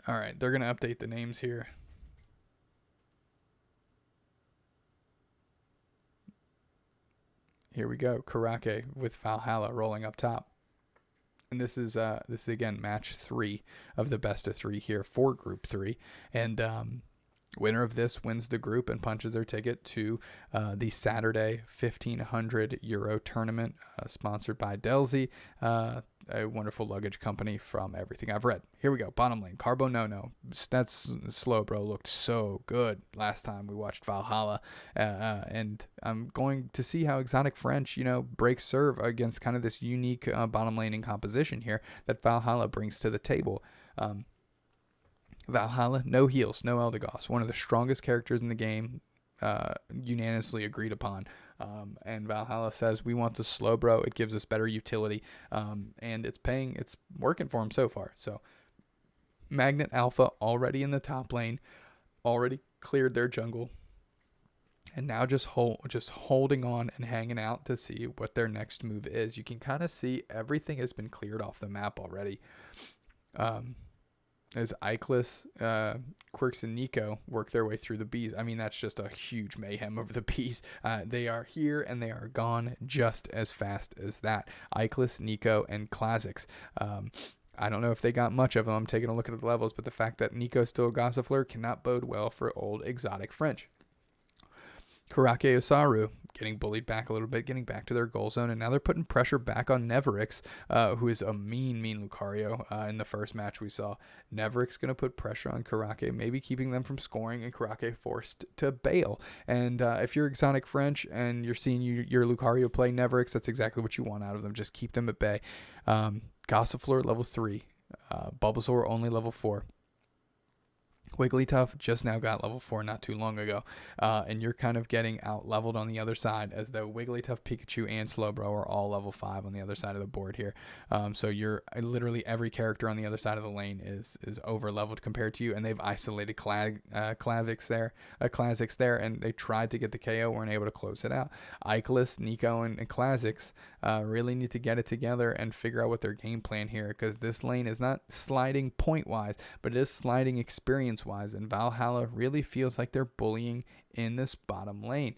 All right, they're going to update the names here. Here we go. Karake with Valhalla rolling up top. And this is again match 3 of the best of 3 here for Group 3. And winner of this wins the group and punches their ticket to the Saturday €1,500 tournament, sponsored by Delsey, a wonderful luggage company from everything I've read. Here we go. Bottom lane. Carbo No. That's slow, bro. Looked so good last time we watched Valhalla. And I'm going to see how Exotic French, breaks serve against kind of this unique bottom laning composition here that Valhalla brings to the table. Valhalla, no heals, no Eldegoss. One of the strongest characters in the game, unanimously agreed upon. And Valhalla says, we want the slow bro. It gives us better utility. And it's working for him so far. So Magnet Alpha already in the top lane, already cleared their jungle. And now just holding on and hanging out to see what their next move is. You can kind of see everything has been cleared off the map already. As Ikelis, Quirks, and Nico work their way through the bees. I mean, that's just a huge mayhem over the bees. They are here and they are gone just as fast as that. Ikelis, Nico, and Classics. I don't know if they got much of them. I'm taking a look at the levels, but the fact that Nico's still Gossifleur cannot bode well for old Exotic French. Karake Osaru getting bullied back a little bit, getting back to their goal zone, and now they're putting pressure back on Neverix, who is a mean Lucario. In the first match we saw, Neverix going to put pressure on Karake, maybe keeping them from scoring, and Karake forced to bail. And if you're Exotic French and you're seeing your Lucario play Neverix, that's exactly what you want out of them. Just keep them at bay. Gossifleur level 3, Bulbasaur only level 4. Wigglytuff just now got level 4 not too long ago, and you're kind of getting out leveled on the other side, as though Wigglytuff, Pikachu, and Slowbro are all level 5 on the other side of the board here. So you're literally every character on the other side of the lane is over leveled compared to you, and they've isolated Classics there, and they tried to get the KO, weren't able to close it out. Ikelis, Nico, and Classics really need to get it together and figure out what their game plan here, because this lane is not sliding point wise, but it is sliding experience wise, and Valhalla really feels like they're bullying in this bottom lane.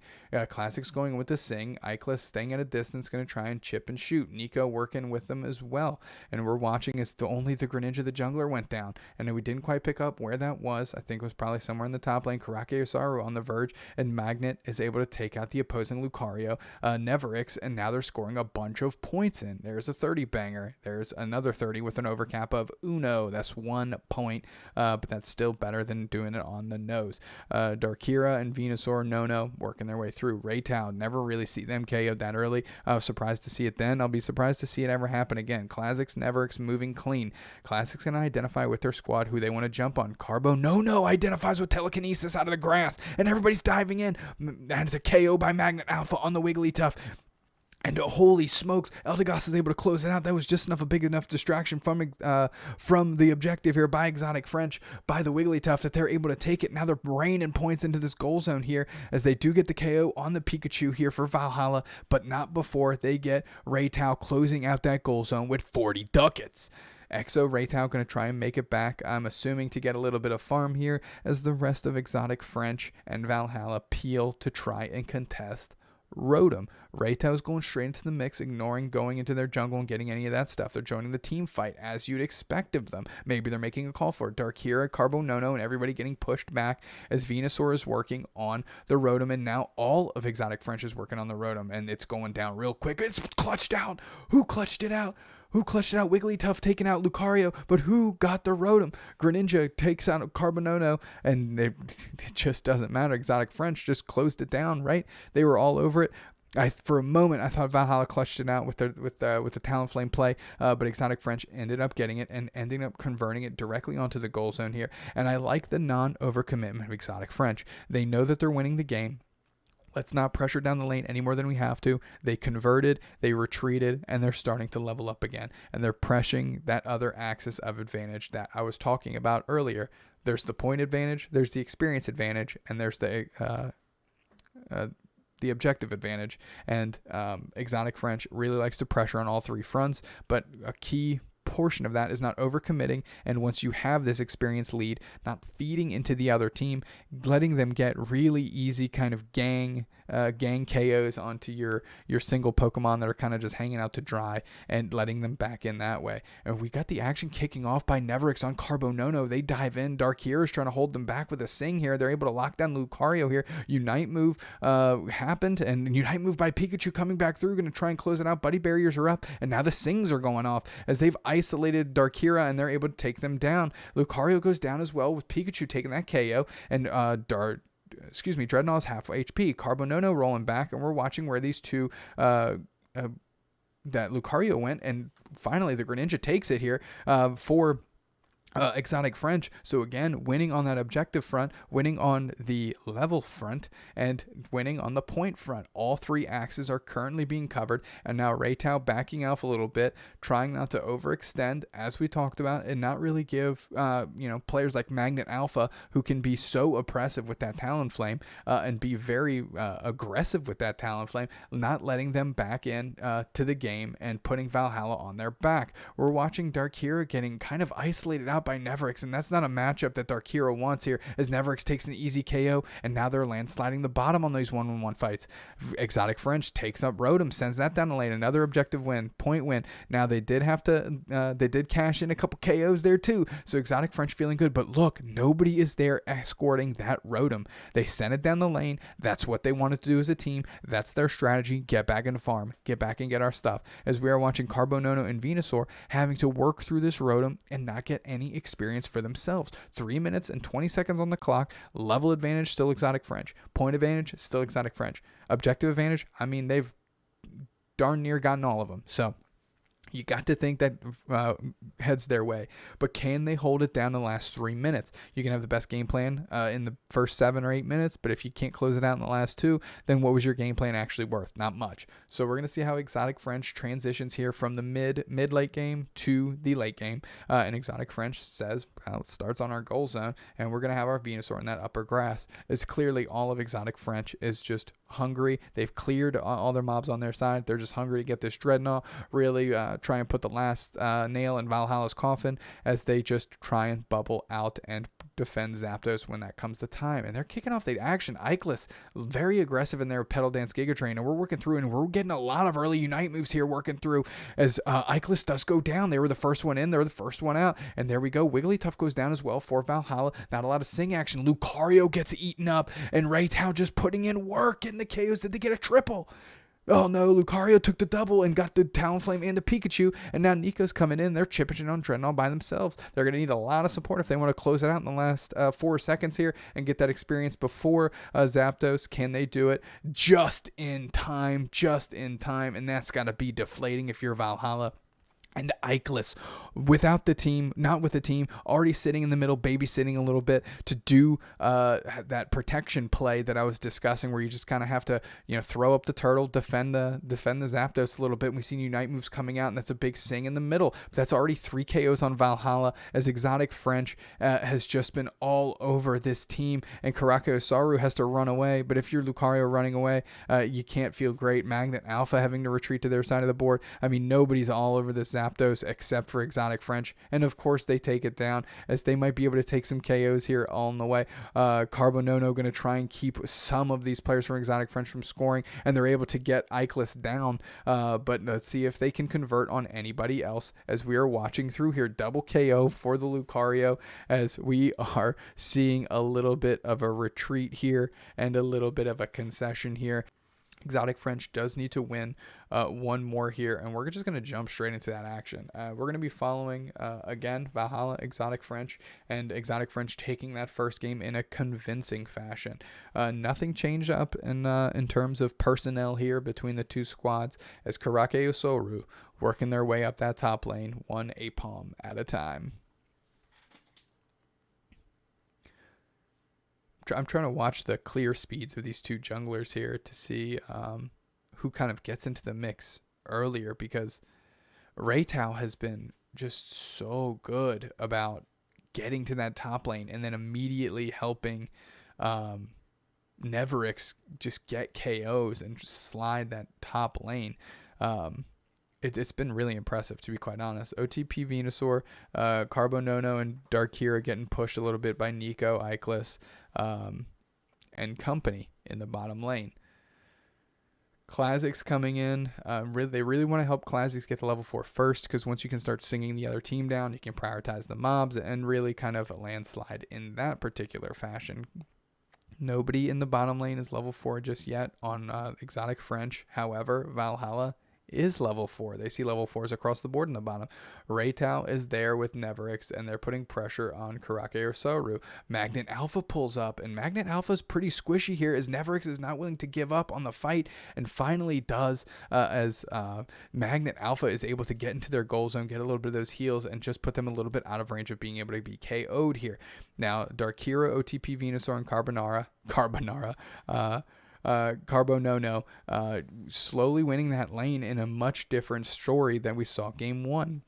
Classics going with the Sing, Ikelis staying at a distance, going to try and chip and shoot. Nico working with them as well, and we're watching as only the Greninja the jungler went down, and we didn't quite pick up where that was. I think it was probably somewhere in the top lane. Karake Osaru on the verge, and Magnet is able to take out the opposing Lucario, Neverix, and now they're scoring a bunch of points in. There's a 30 banger, there's another 30 with an overcap of Uno. That's 1 point, but that's still better than doing it on the nose. Darkira and Venusaur, No working their way through. Raytown, never really see them KO'd that early. I was surprised to see it then. I'll be surprised to see it ever happen again. Classics, Neverix moving clean. Classics can identify with their squad who they want to jump on. Carbo No identifies with telekinesis out of the grass, and everybody's diving in. And it's a KO by Magnet Alpha on the Wigglytuff. And holy smokes, Eldegoss is able to close it out. That was just a big enough distraction from the objective here by Exotic French, by the Wigglytuff, that they're able to take it. Now they're raining points into this goal zone here, as they do get the KO on the Pikachu here for Valhalla, but not before they get Raytow closing out that goal zone with 40 ducats. Exo Raytow going to try and make it back, I'm assuming to get a little bit of farm here, as the rest of Exotic French and Valhalla peel to try and contest Rotom. Raytow's going straight into the mix, ignoring going into their jungle and getting any of that stuff. They're joining the team fight as you'd expect of them. Maybe they're making a call for it. Darkira, Carbo No, and everybody getting pushed back as Venusaur is working on the Rotom, and now all of Exotic French is working on the Rotom, and it's going down real quick. It's clutched out. Who clutched it out? Wigglytuff taking out Lucario, but who got the Rotom? Greninja takes out Carbonono, and it just doesn't matter. Exotic French just closed it down, right? They were all over it. For a moment, I thought Valhalla clutched it out with the Talonflame play, but Exotic French ended up getting it and ending up converting it directly onto the goal zone here. And I like the non-overcommitment of Exotic French. They know that they're winning the game. Let's not pressure down the lane any more than we have to. They converted, they retreated, and they're starting to level up again. And they're pressing that other axis of advantage that I was talking about earlier. There's the point advantage, there's the experience advantage, and there's the objective advantage. And Exotic French really likes to pressure on all three fronts, but a key portion of that is not overcommitting, and once you have this experienced lead, not feeding into the other team, letting them get really easy kind of gang KOs onto your single Pokemon that are kind of just hanging out to dry, and letting them back in that way. And we got the action kicking off by Neverix on Carbonono. They dive in. Darkira is trying to hold them back with a Sing here. They're able to lock down Lucario here. Unite move happened, and Unite move by Pikachu coming back through, going to try and close it out. Buddy barriers are up, and now the Sings are going off as they've isolated Darkira, and they're able to take them down. Lucario goes down as well, with Pikachu taking that KO, and Dreadnought is half HP. Carbonono rolling back, and we're watching where these two that Lucario went, and finally the Greninja takes it here for Exotic French. So again, winning on that objective front, winning on the level front, and winning on the point front. All three axes are currently being covered, and now Reitao backing off a little bit, trying not to overextend, as we talked about, and not really give players like Magnet Alpha, who can be so oppressive with that Talonflame and be very aggressive with that Talonflame, not letting them back in to the game and putting Valhalla on their back. We're watching Darkira getting kind of isolated out by Neverix, and that's not a matchup that Darkira wants here, as Neverix takes an easy KO, and now they're landsliding the bottom on these 1-on-1 fights. Exotic French takes up Rotom, sends that down the lane, another objective win, point win. Now they did have to, they did cash in a couple KOs there too, so Exotic French feeling good, but look, nobody is there escorting that Rotom. They sent it down the lane. That's what they wanted to do as a team. That's their strategy. Get back in the farm, get back and get our stuff, as we are watching Carbonono and Venusaur having to work through this Rotom and not get any experience for themselves. 3 minutes and 20 seconds on the clock. Level advantage, still Exotic French. Point advantage, still Exotic French. Objective advantage, I mean, they've darn near gotten all of them. So you got to think that heads their way. But can they hold it down the last 3 minutes? You can have the best game plan in the first 7 or 8 minutes, but if you can't close it out in the last 2, then what was your game plan actually worth? Not much. So we're going to see how Exotic French transitions here from the mid-late game to the late game. And Exotic French says, well, it starts on our goal zone, and we're going to have our Venusaur in that upper grass. It's clearly all of Exotic French is just hungry. They've cleared all their mobs on their side. They're just hungry to get this Dreadnought, really try and put the last nail in Valhalla's coffin, as they just try and bubble out and defend Zapdos when that comes to time. And they're kicking off the action. Ikelis, very aggressive in their Pedal Dance Giga Drain, and we're working through, and we're getting a lot of early Unite moves here working through, as Ikelis does go down. They were the first one in, they're the first one out, and there we go. Wigglytuff goes down as well for Valhalla. Not a lot of Sing action. Lucario gets eaten up, and Reitao just putting in work in the KOs. Did they get a triple? Oh no, Lucario took the double and got the Talonflame and the Pikachu, and now Nico's coming in. They're chipping on Dreadnought by themselves. They're going to need a lot of support if they want to close it out in the last 4 seconds here and get that experience before Zapdos. Can they do it? Just in time, and that's got to be deflating if you're Valhalla. And Ikelis, without the team, not with the team, already sitting in the middle, babysitting a little bit to do that protection play that I was discussing, where you just kind of have to, throw up the turtle, defend the Zapdos a little bit. And we see Unite moves coming out, and that's a big Sing in the middle. But that's already 3 KOs on Valhalla, as Exotic French has just been all over this team, and Karakosaru has to run away. But if you're Lucario running away, you can't feel great. Magnet Alpha having to retreat to their side of the board. I mean, nobody's all over this Zapdos except for Exotic French, and of course they take it down, as they might be able to take some KOs here on the way. Carbonono going to try and keep some of these players from Exotic French from scoring, and they're able to get Ikelis down, but let's see if they can convert on anybody else, as we are watching through here. Double KO for the Lucario, as we are seeing a little bit of a retreat here and a little bit of a concession here. Exotic French does need to win one more here, and we're just going to jump straight into that action. We're going to be following, again, Valhalla, Exotic French, and Exotic French taking that first game in a convincing fashion. Nothing changed up in terms of personnel here between the two squads, as Karakosaru working their way up that top lane, one APOM at a time. I'm trying to watch the clear speeds of these two junglers here to see who kind of gets into the mix earlier, because Reitao has been just so good about getting to that top lane and then immediately helping Neverix just get KOs and just slide that top lane. it's been really impressive, to be quite honest. OTP Venusaur, Carbonono, and Darkira getting pushed a little bit by Nico, Ikelis, and company in the bottom lane. Classics coming in. They really want to help Classics get to level 4 first, because once you can start singing the other team down, you can prioritize the mobs and really kind of landslide in that particular fashion. Nobody in the bottom lane is level 4 just yet on Exotic French. However, Valhalla is level 4. They see level 4s across the board in the bottom. Reitao is there with Neverix, and they're putting pressure on Karake or Soru. Magnet Alpha pulls up, and Magnet Alpha is pretty squishy here as Neverix is not willing to give up on the fight, and finally does, as Magnet Alpha is able to get into their goal zone, get a little bit of those heals, and just put them a little bit out of range of being able to be KO'd here. Now, Darkira, OTP Venusaur, and Carbonono slowly winning that lane in a much different story than we saw game 1.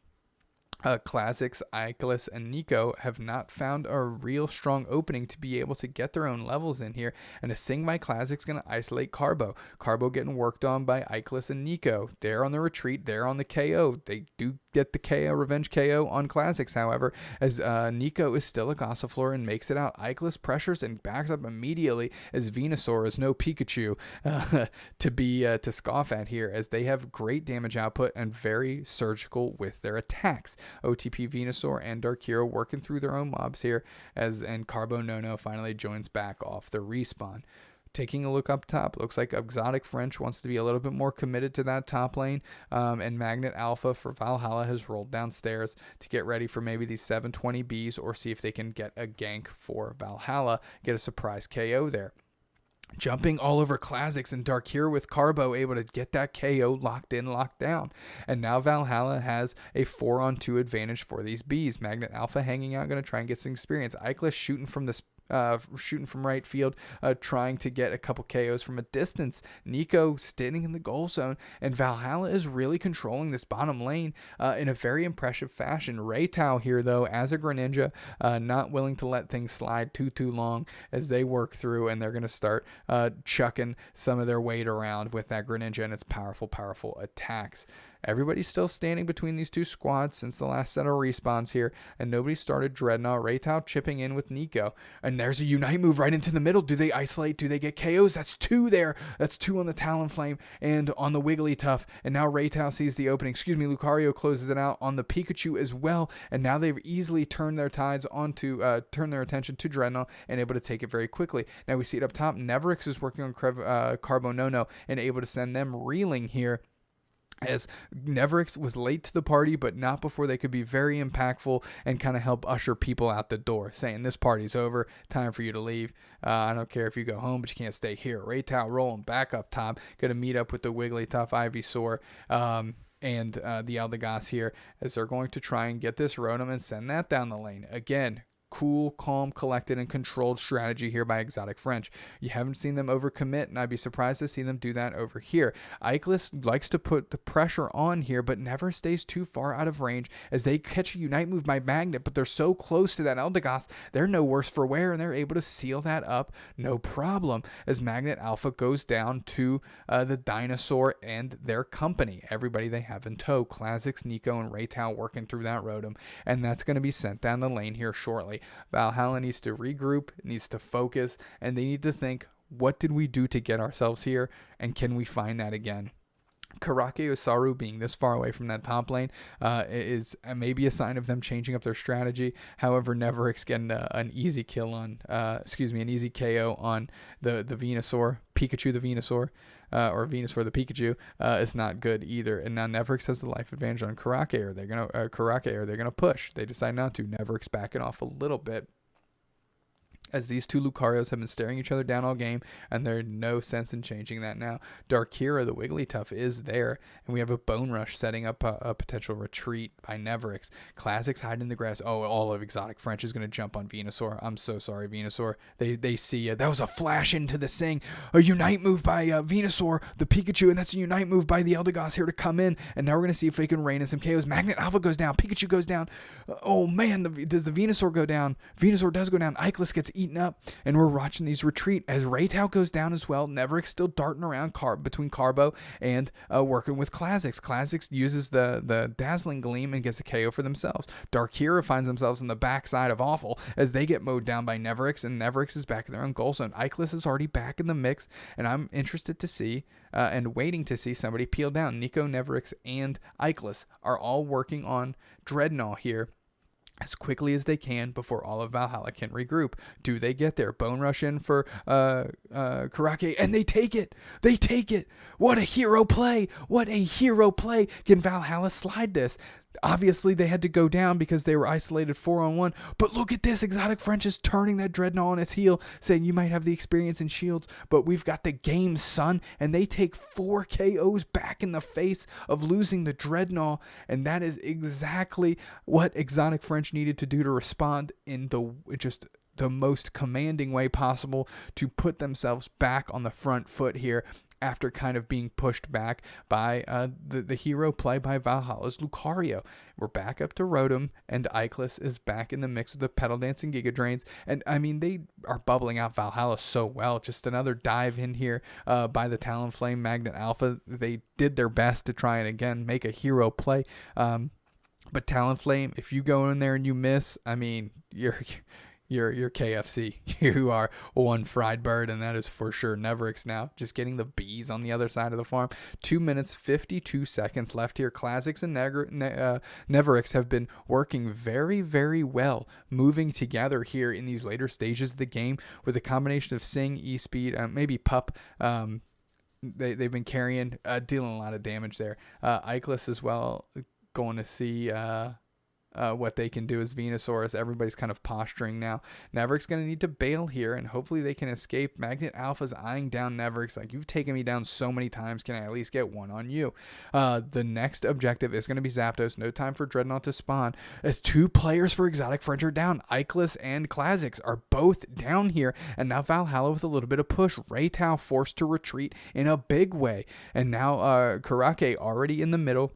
Classics, Ikelis, and Nico have not found a real strong opening to be able to get their own levels in here, and a Sing by Classics going to isolate Carbo. Carbo getting worked on by Ikelis and Nico. They're on the retreat. They're on the KO. They do get the KO, revenge KO on Classics, however, as Nico is still a Gossifleur and makes it out. Ikelis pressures and backs up immediately as Venusaur is no Pikachu to scoff at here, as they have great damage output and very surgical with their attacks. OTP Venusaur and Darkira working through their own mobs here, and Carbonono finally joins back off the respawn. Taking a look up top, looks like Exotic French wants to be a little bit more committed to that top lane, and Magnet Alpha for Valhalla has rolled downstairs to get ready for maybe these 720Bs, or see if they can get a gank for Valhalla, get a surprise KO there. Jumping all over Classics, and Darkira with Carbo able to get that KO locked in, locked down. And now Valhalla has a 4-on-2 advantage for these Bs. Magnet Alpha hanging out, going to try and get some experience. Ikelis shooting from the shooting from right field, trying to get a couple KOs from a distance. Nico standing in the goal zone, and Valhalla is really controlling this bottom lane in a very impressive fashion. Reitao here, though, as a Greninja, not willing to let things slide too long as they work through, and they're going to start chucking some of their weight around with that Greninja and its powerful attacks. Everybody's still standing between these two squads since the last set of respawns here, and nobody started Dreadnought. Reitao chipping in with Nico, and there's a Unite move right into the middle. Do they isolate? Do they get KOs? That's 2 there. That's 2 on the Talonflame and on the Wigglytuff, and now Reitao sees the opening. Lucario closes it out on the Pikachu as well, and now they've easily turned their tides onto, turn their attention to Dreadnought and able to take it very quickly. Now we see it up top. Neverix is working on Carbonono and able to send them reeling here, as Neverix was late to the party, but not before they could be very impactful and kind of help usher people out the door, saying this party's over, time for you to leave. I don't care if you go home, but you can't stay here. Reitao rolling back up top, going to meet up with the Wigglytuff, Ivysaur, and the Eldegoss here, as they're going to try and get this Rotom and send that down the lane. Again, cool, calm, collected, and controlled strategy here by Exotic French. You haven't seen them overcommit, and I'd be surprised to see them do that over here. Ikelis likes to put the pressure on here, but never stays too far out of range as they catch a Unite move by Magnet, but they're so close to that Eldegoss, they're no worse for wear, and they're able to seal that up no problem, as Magnet Alpha goes down to the Dinosaur and their company. Everybody they have in tow, Classics, Nico, and Reitao working through that Rotom, and that's going to be sent down the lane here shortly. Valhalla needs to regroup, needs to focus, and they need to think, what did we do to get ourselves here, and can we find that again? Karake Osaru being this far away from that top lane is maybe a sign of them changing up their strategy. However, Neverix getting an easy kill on, an easy KO on the Venusaur, Pikachu the Venusaur, or Venusaur the Pikachu, is not good either. And now Neverix has the life advantage on Karake. Are they gonna push? They decide not to. Neverix backing off a little bit, as these two Lucarios have been staring each other down all game, and there's no sense in changing that now. Darkira, the Wigglytuff, is there, and we have a Bone Rush setting up a potential retreat by Neverix. Classics hide in the grass. Oh, all of Exotic French is going to jump on Venusaur. I'm so sorry, Venusaur. They see that was a flash into the Sing. A Unite move by Venusaur, the Pikachu, and that's a Unite move by the Eldegoss here to come in, and now we're going to see if they can rain in some KOs. Magnet Alpha goes down. Pikachu goes down. Oh, man, does the Venusaur go down? Venusaur does go down. Ikelis gets eaten eaten up, and we're watching these retreat as Raytow goes down as well. Neverick's still darting around between Carbo and working with Classics. Classics uses the Dazzling Gleam and gets a KO for themselves. Dark Hero finds themselves on the backside of Awful as they get mowed down by Neverix, and Neverix is back in their own goal zone. Ikelis is already back in the mix, and I'm interested to see and waiting to see somebody peel down. Nico, Neverix, and Ikelis are all working on Dreadnought here as quickly as they can before all of Valhalla can regroup. Do they get there? Bone rush in for Karake, and they take it. They take it. What a hero play. What a hero play. Can Valhalla slide this? Obviously, they had to go down because they were isolated 4-on-1. But look at this. Exotic French is turning that Dreadnought on its heel, saying you might have the experience in shields, but we've got the game, son. And they take 4 KOs back in the face of losing the Dreadnought. And that is exactly what Exotic French needed to do to respond in the most commanding way possible to put themselves back on the front foot here, after kind of being pushed back by the hero play by Valhalla's Lucario. We're back up to Rotom, and Ikelis is back in the mix with the Pedal Dancing Giga Drains. And I mean, they are bubbling out Valhalla so well. Just another dive in here by the Talonflame Magnet Alpha. They did their best to try and again make a hero play. But Talonflame, if you go in there and you miss, I mean, you're KFC. You are one fried bird, and that is for sure. Neverix now just getting the bees on the other side of the farm. 2 minutes, 52 seconds left here. Classics and Neverix have been working very, very well, moving together here in these later stages of the game with a combination of Sing, E-Speed, maybe Pup. They've been carrying, dealing a lot of damage there. Ikelis as well, going to see what they can do as Venusaurus. Everybody's kind of posturing now. Neveric's going to need to bail here, and hopefully they can escape. Magnet Alpha's eyeing down Neveric's like, you've taken me down so many times. Can I at least get one on you? The next objective is going to be Zapdos. No time for Dreadnought to spawn, as 2 players for Exotic French are down. Ikelis and Classics are both down here, and now Valhalla with a little bit of push. Raytow forced to retreat in a big way, and now Karake already in the middle,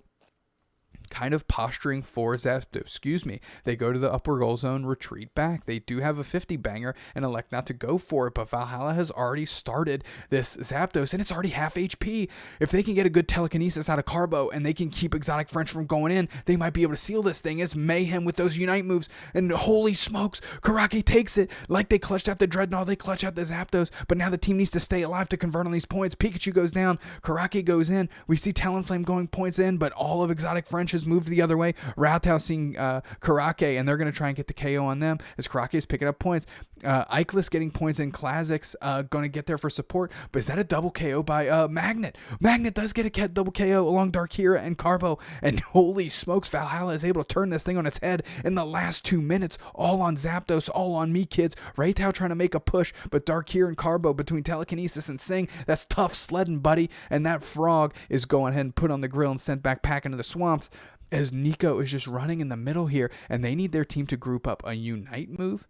kind of posturing for Zapdos. They go to the upper goal zone, retreat back. They do have a 50 banger and elect not to go for it, but Valhalla has already started this Zapdos, and it's already half HP. If they can get a good telekinesis out of Carbo and they can keep Exotic French from going in, they might be able to seal this thing. It's mayhem with those Unite moves, and holy smokes, Karake takes it. Like they clutched out the Dreadnought, they clutch out the Zapdos, but now the team needs to stay alive to convert on these points. Pikachu goes down, Karake goes in. We see Talonflame going points in, but all of Exotic French has moved the other way. Rowtow seeing Karake, and they're going to try and get the KO on them as Karake is picking up points. Ikelis getting points in Classics, going to get there for support, but is that a double KO by Magnet? Magnet does get a double KO along Darkira and Carbo, and holy smokes, Valhalla is able to turn this thing on its head in the last 2 minutes, all on Zapdos, all on me, kids. Raytow trying to make a push, but Darkira and Carbo between Telekinesis and Sing, that's tough sledding, buddy, and that frog is going ahead and put on the grill and sent back into the swamps, as Nico is just running in the middle here, and they need their team to group up a Unite move.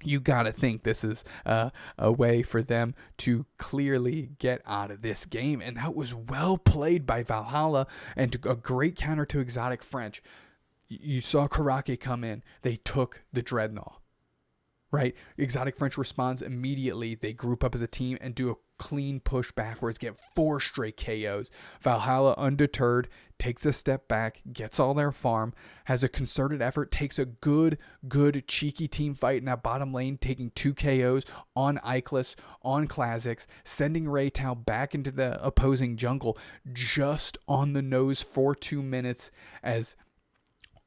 You gotta think this is a way for them to clearly get out of this game, and that was well played by Valhalla, and a great counter to Exotic French. You saw Karake come in. They took the Dreadnought, right? Exotic French responds immediately. They group up as a team and do a clean push backwards, get 4 straight KOs. Valhalla, undeterred, takes a step back, gets all their farm, has a concerted effort, takes a good cheeky team fight in that bottom lane, taking 2 KOs on Ikelis, on Classics, sending Raytow back into the opposing jungle just on the nose for 2 minutes, as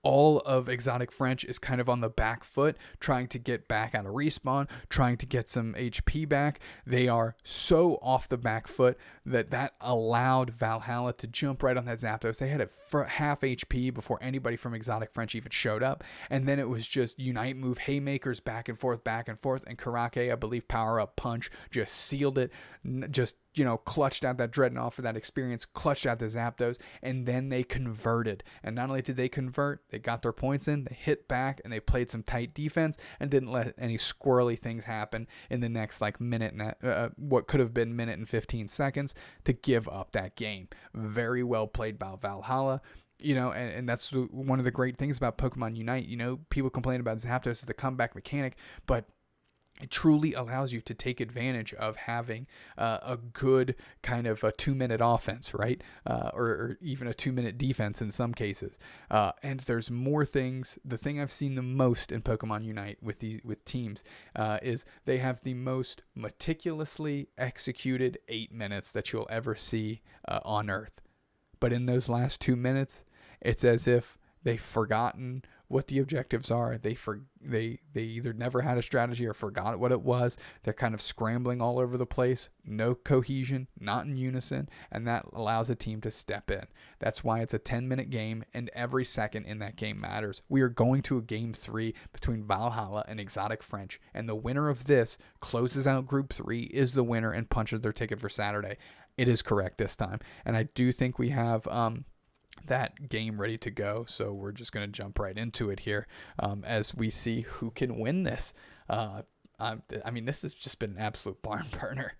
all of Exotic French is kind of on the back foot, trying to get back out of respawn, trying to get some HP back. They are so off the back foot that allowed Valhalla to jump right on that Zapdos. They had it for half HP before anybody from Exotic French even showed up. And then it was just Unite move, haymakers back and forth, and Karake, I believe, power up punch, just sealed it, just clutched out that Dreadnought for that experience, clutched out the Zapdos, and then they converted. And not only did they convert, they got their points in, they hit back, and they played some tight defense and didn't let any squirrely things happen in the next minute and what could have been minute and 15 seconds to give up that game. Very well played by Valhalla. And that's one of the great things about Pokemon Unite. People complain about Zapdos as the comeback mechanic, but it truly allows you to take advantage of having a good kind of a 2-minute offense, right? Or even a 2-minute defense in some cases. And there's more things. The thing I've seen the most in Pokemon Unite with teams is they have the most meticulously executed 8 minutes that you'll ever see on Earth. But in those last 2 minutes, it's as if they've forgotten what the objectives are. They either never had a strategy or forgot what it was. They're kind of scrambling all over the place. No cohesion, not in unison, and that allows a team to step in. That's why it's a 10-minute game, and every second in that game matters. We are going to a game 3 between Valhalla and Exotic French, and the winner of this closes out Group 3, is the winner, and punches their ticket for Saturday. It is correct this time, and I do think we have that game ready to go, so we're just going to jump right into it here as we see who can win this. I mean, this has just been an absolute barn burner,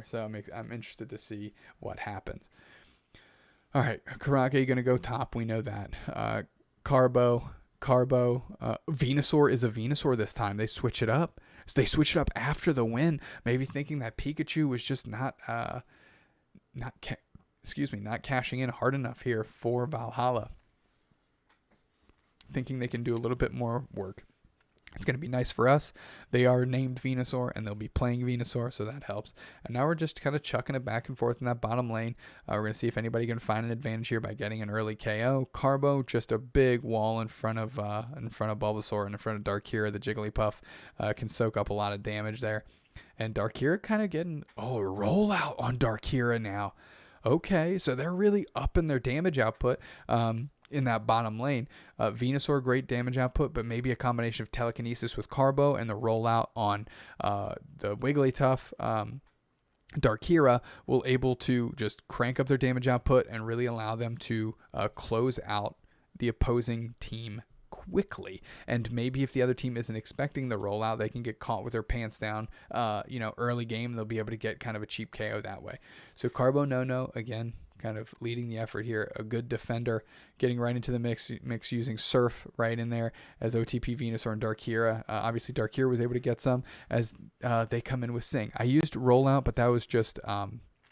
so I'm interested to see what happens. All right, Karake going to go top, we know that. Carbo, Venusaur is a Venusaur this time. They switch it up. So they switch it up after the win, maybe thinking that Pikachu was just not cashing in hard enough here for Valhalla. Thinking they can do a little bit more work. It's going to be nice for us. They are named Venusaur, and they'll be playing Venusaur, so that helps. And now we're just kind of chucking it back and forth in that bottom lane. We're going to see if anybody can find an advantage here by getting an early KO. Carbo, just a big wall in front of Bulbasaur and in front of Darkira. The Jigglypuff can soak up a lot of damage there. And Darkira kind of getting a rollout on Darkira now. Okay, so they're really upping their damage output in that bottom lane. Venusaur, great damage output, but maybe a combination of telekinesis with Carbo and the rollout on the Wigglytuff. Darkira will able to just crank up their damage output and really allow them to close out the opposing team quickly. And maybe if the other team isn't expecting the rollout, they can get caught with their pants down early game. They'll be able to get kind of a cheap KO that way. So Carbo No again kind of leading the effort here. A good defender, getting right into the mix using Surf right in there as OTP Venusaur and Darkira. Obviously Darkira was able to get some as they come in with Sing. I used rollout, but that was just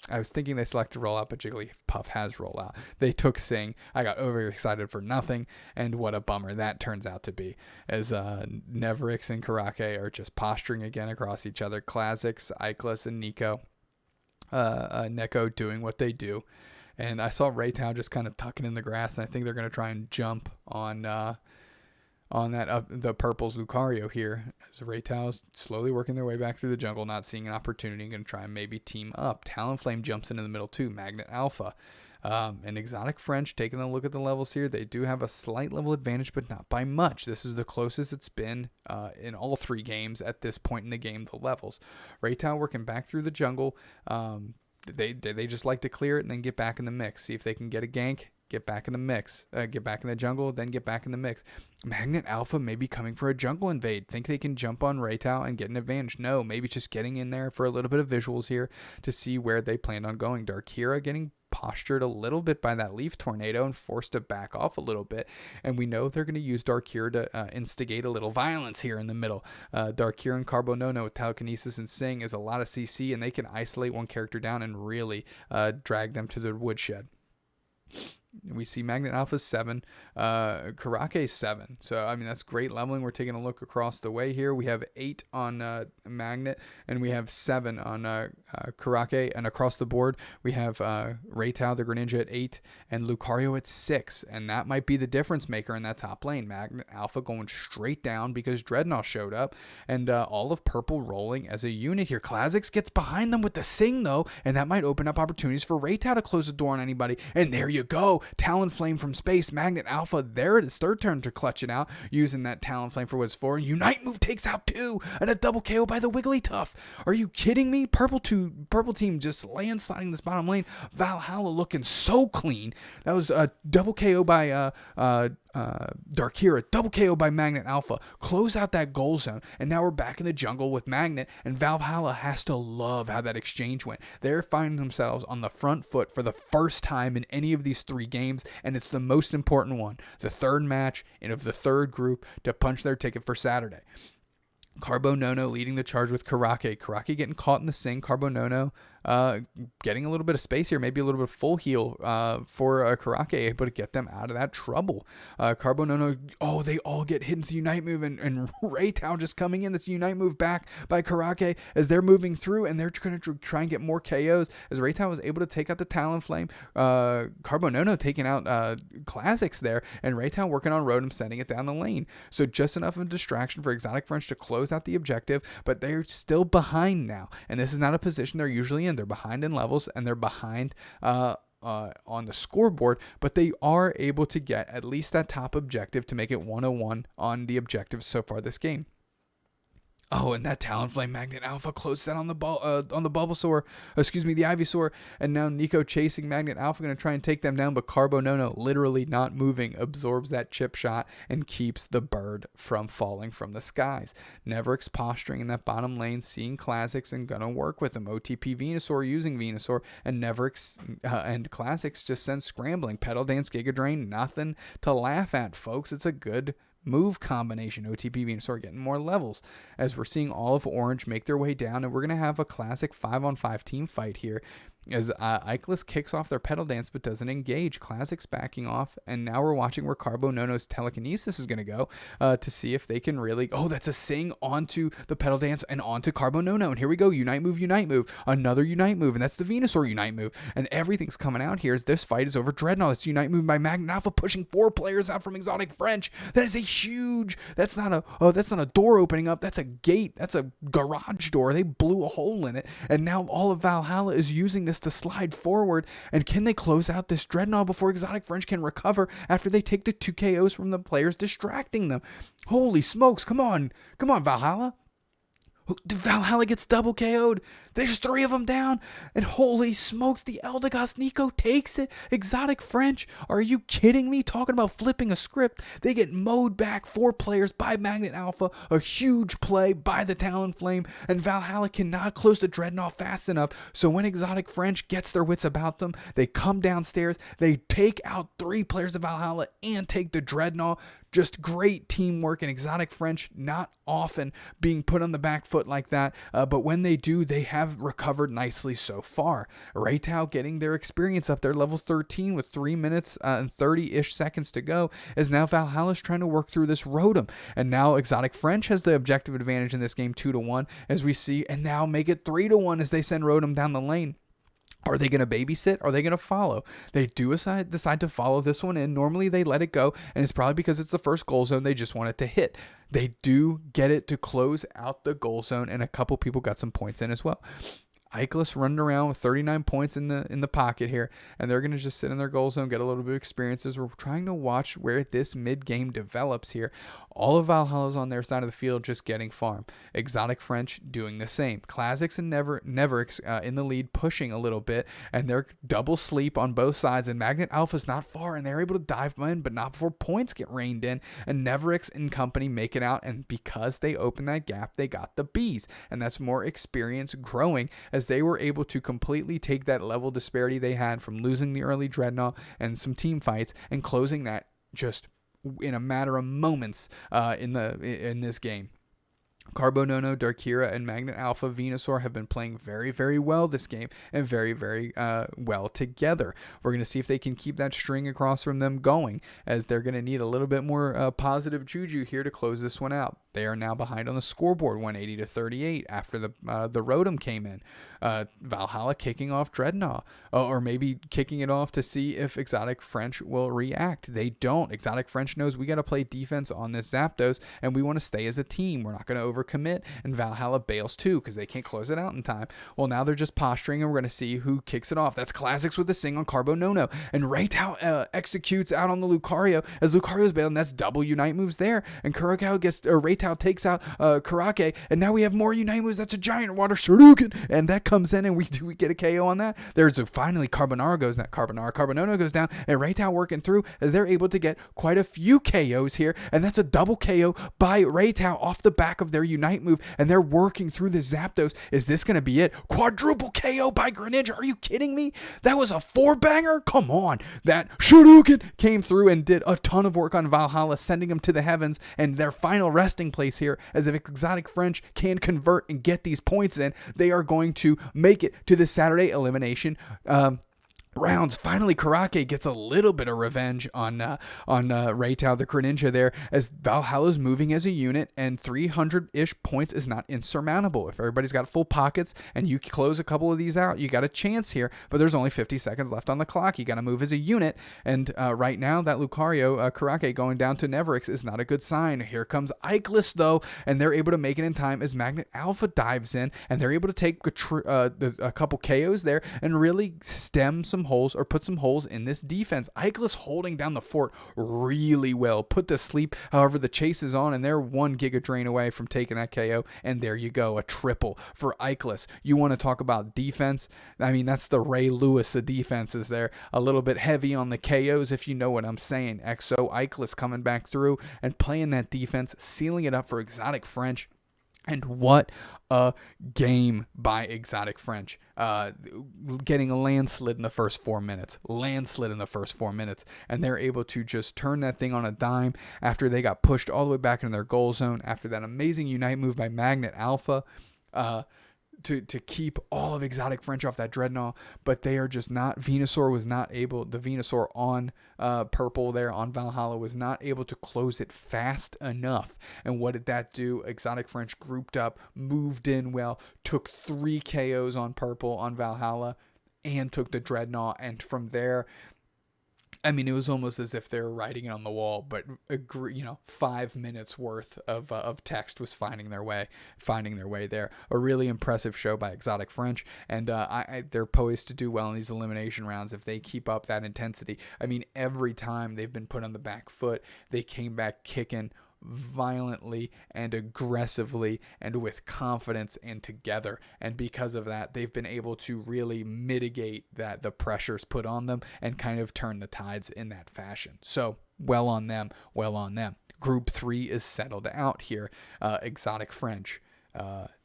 I was thinking they selected rollout, but Jigglypuff has rollout. They took Sing. I got overexcited for nothing, and what a bummer that turns out to be. As Neverix and Karake are just posturing again across each other. Classics, Ikelas, and Neko doing what they do. And I saw Raytown just kind of tucking in the grass, and I think they're going to try and jump on the Purple's Lucario here. As Raytow's slowly working their way back through the jungle, not seeing an opportunity, going to try and maybe team up. Talonflame jumps into the middle too. Magnet Alpha. And Exotic French, taking a look at the levels here, they do have a slight level advantage, but not by much. This is the closest it's been in all 3 games at this point in the game, the levels. Raytown working back through the jungle. They just like to clear it and then get back in the mix. See if they can get a gank, get back in the mix, get back in the jungle, then get back in the mix. Magnet Alpha may be coming for a jungle invade. Think they can jump on Raytown and get an advantage? No, maybe just getting in there for a little bit of visuals here to see where they planned on going. Darkira getting postured a little bit by that Leaf Tornado and forced to back off a little bit. And we know they're going to use Darkira to instigate a little violence here in the middle. Darkira and Carbo No with Telekinesis and Sing is a lot of CC, and they can isolate one character down and really drag them to the woodshed. We see Magnet Alpha 7, Karake 7. So, I mean, that's great leveling. We're taking a look across the way here. We have 8 on Magnet, and we have 7 on Karake. And across the board, we have Raytown, the Greninja, at 8, and Lucario at 6. And that might be the difference maker in that top lane. Magnet Alpha going straight down because Dreadnought showed up, and all of Purple rolling as a unit here. Classics gets behind them with the Sing, though, and that might open up opportunities for Raytown to close the door on anybody. And there you go. Talonflame from space. Magnet Alpha, there it is. Third turn to clutch it out using that Talonflame for what it's for. Unite move takes out 2 and a double KO by the Wigglytuff. Are you kidding me? Purple team just landsliding this bottom lane. Valhalla looking so clean. That was a double KO by Darkira, double KO by Magnet Alpha, close out that goal zone, and now we're back in the jungle with Magnet, and Valhalla has to love how that exchange went. They're finding themselves on the front foot for the first time in any of these 3 games, and it's the most important one, the third match and of the third group to punch their ticket for Saturday. Carbonono leading the charge with Karake. Karake getting caught in the sing. Carbonono getting a little bit of space here, maybe a little bit of full heal for Karake, able to get them out of that trouble. Carbonono, they all get hit into the Unite move, and Raytow just coming in. This Unite move back by Karake as they're moving through, and they're going to try and get more KOs as Raytow was able to take out the Talonflame. Carbonono taking out Classics there, and Raytow working on Rotom, sending it down the lane. So just enough of a distraction for Exotic French to close out the objective, but they're still behind now, and this is not a position they're usually in. They're behind in levels, and they're behind on the scoreboard, but they are able to get at least that top objective to make it 101 on the objectives so far this game. Oh, and that Talonflame Magnet Alpha closed out on the Bulbasaur, the Ivysaur, and now Nico chasing Magnet Alpha, going to try and take them down, but Carbonono, literally not moving, absorbs that chip shot and keeps the bird from falling from the skies. Neverix posturing in that bottom lane, seeing Classics and gonna work with him. OTP Venusaur using Venusaur, and Neverix and Classics just send scrambling. Petal Dance, Giga Drain, nothing to laugh at, folks. It's a good move combination. OTP Venusaur getting more levels as we're seeing all of Orange make their way down, and we're going to have a classic 5-on-5 team fight here as Ikelis kicks off their Petal Dance but doesn't engage. Classics backing off, and now we're watching where Carbonono's Telekinesis is going to go to see if they can really... that's a Sing onto the Petal Dance and onto Carbonono, and here we go. Unite move, another Unite move, and that's the Venusaur Unite move, and everything's coming out here as this fight is over Dreadnought. It's Unite move by Magnet Alpha, pushing 4 players out from Exotic French. That is a huge... that's not a door opening up, that's a gate, that's a garage door. They blew a hole in it, and now all of Valhalla is using this to slide forward. And can they close out this Dreadnought before Exotic French can recover after they take the 2 KOs from the players distracting them? Holy smokes, come on Valhalla. Valhalla gets double KO'd. There's 3 of them down, and holy smokes, the Eldegoss Nico takes it. Exotic French, are you kidding me? Talking about flipping a script. They get mowed back 4 players by Magnet Alpha, a huge play by the Talonflame, and Valhalla cannot close the Dreadnought fast enough. So when Exotic French gets their wits about them, they come downstairs, they take out 3 players of Valhalla and take the Dreadnought. Just great teamwork, and Exotic French not often being put on the back foot like that, but when they do, they have recovered nicely so far. Raytow getting their experience up there, level 13 with 3 minutes and 30-ish seconds to go, as now Valhalla's trying to work through this Rotom, and now Exotic French has the objective advantage in this game 2-1, as we see, and now make it 3-1 as they send Rotom down the lane. Are they going to babysit? Are they going to follow? They do decide to follow this one in. Normally they let it go, and it's probably because it's the first goal zone. They just want it to hit. They do get it to close out the goal zone, and a couple people got some points in as well. Ikelis running around with 39 points in the pocket here, and they're going to just sit in their goal zone, get a little bit of experiences. We're trying to watch where this mid-game develops here. All of Valhalla's on their side of the field just getting farm. Exotic French doing the same. Classics and Neverix in the lead, pushing a little bit, and they're double sleep on both sides, and Magnet Alpha's not far, and they're able to dive in, but not before points get rained in, and Neverix and company make it out, and because they open that gap, they got the Bs, and that's more experience growing as they were able to completely take that level disparity they had from losing the early Dreadnought and some team fights and closing that just in a matter of moments in this game. Carbonono, Darkira, and Magnet Alpha Venusaur have been playing very, very well this game and very, very well together. We're going to see if they can keep that string across from them going, as they're going to need a little bit more positive juju here to close this one out. They are now behind on the scoreboard, 180-38, after the Rotom came in. Valhalla kicking off Dreadnought, or maybe kicking it off to see if Exotic French will react. They don't. Exotic French knows we got to play defense on this Zapdos, and we want to stay as a team. We're not going to overcommit, and Valhalla bails too because they can't close it out in time. Well, now they're just posturing, and we're going to see who kicks it off. That's Classics with a Sing on Carbonono, and Raytow executes out on the Lucario as Lucario's bailing. That's double Unite moves there, and Raytow takes out Karake, and now we have more Unite moves. That's a giant water Shoryuken, and that comes in, and we get a KO on that. Finally Carbonono goes down, and Raytow working through as they're able to get quite a few KOs here, and that's a double KO by Raytow off the back of their Unite move, and they're working through the Zapdos. Is this going to be it? Quadruple KO by Greninja. Are you kidding me? That was a 4-banger? Come on. That Shoryuken came through and did a ton of work on Valhalla, sending them to the heavens, and their final resting place here, as if Exotic French can convert and get these points in, they are going to make it to the Saturday elimination rounds. Finally, Karake gets a little bit of revenge on Reitao, the Greninja there, as Valhalla's moving as a unit, and 300-ish points is not insurmountable. If everybody's got full pockets and you close a couple of these out, you got a chance here, but there's only 50 seconds left on the clock. You got to move as a unit, and right now, that Lucario, Karake going down to Neverix is not a good sign. Here comes Ikelis, though, and they're able to make it in time as Magnet Alpha dives in, and they're able to take a couple KOs there and really stem some holes, or put some holes in this defense. Ikelis holding down the fort really well, put to sleep. However, the chase is on, and they're 1 Giga Drain away from taking that KO, and there you go, a triple for Ikelis. You want to talk about defense? I mean, that's the Ray Lewis of defenses there. A little bit heavy on the KOs, if you know what I'm saying. XO Ikelis coming back through and playing that defense, sealing it up for Exotic French. And what a game by Exotic French. Getting a landslide in the first 4 minutes. And they're able to just turn that thing on a dime after they got pushed all the way back into their goal zone after that amazing Unite move by Magnet Alpha. To keep all of Exotic French off that Dreadnought, but they are just not. Venusaur was not able. The Venusaur on purple there on Valhalla was not able to close it fast enough. And what did that do? Exotic French grouped up, moved in well, took 3 KOs on purple on Valhalla, and took the Dreadnought. And from there, I mean, it was almost as if they were writing it on the wall, but 5 minutes worth of text was finding their way there. A really impressive show by Exotic French, and they're poised to do well in these elimination rounds if they keep up that intensity. I mean, every time they've been put on the back foot, they came back kicking violently and aggressively and with confidence and together, and because of that they've been able to really mitigate the pressures put on them and kind of turn the tides in that fashion. So well on them. Group 3 is settled out here. Exotic French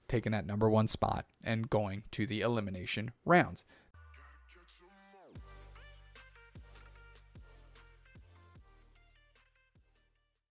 taking that number 1 spot and going to the elimination rounds.